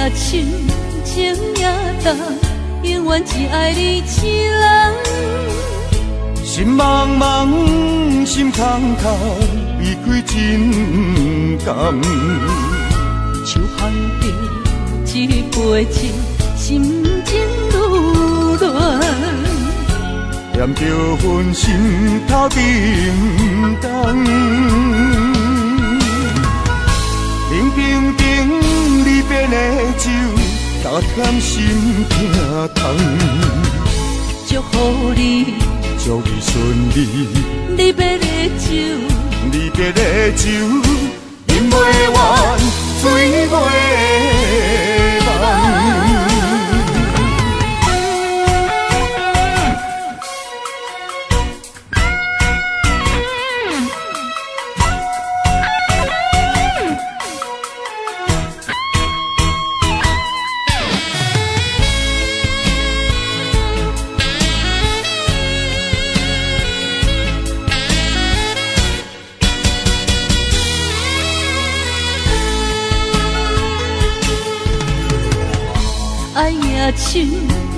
也深，情也重，永远只爱你一人。心茫茫，心空空，离开真甘。手捧着一杯酒，心情愈乱。念着阮心头沉重，冷冰冰离别的酒，加添心痛痛。祝福你，祝你顺利。离别的酒，离别的酒，饮袂完，醉袂忘。爱也深，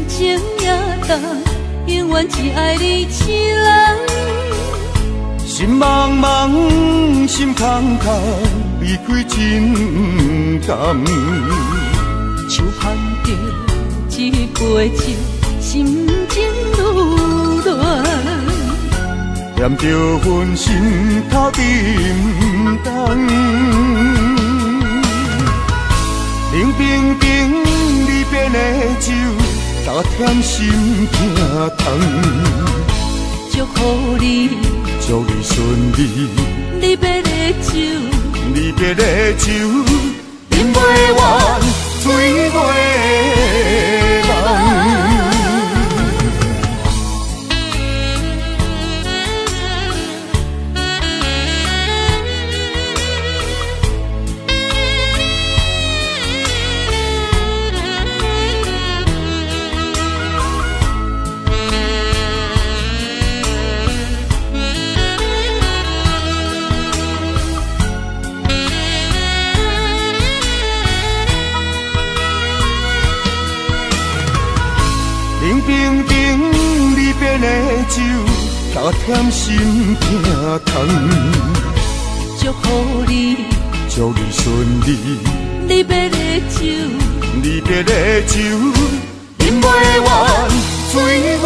情也重，永远只爱你一人。心茫茫，心空空，离开真甘。手捧着一杯酒，心情愈乱。念着阮心头沉重，冷冰冰离别的酒，加添心痛痛。祝福你，祝你顺利。离别的酒，离别的酒，饮袂完，醉袂忘。冷冰冰离别的酒，加添心痛痛。祝福你，祝你顺利。离别的酒，离别的酒，饮袂完，醉袂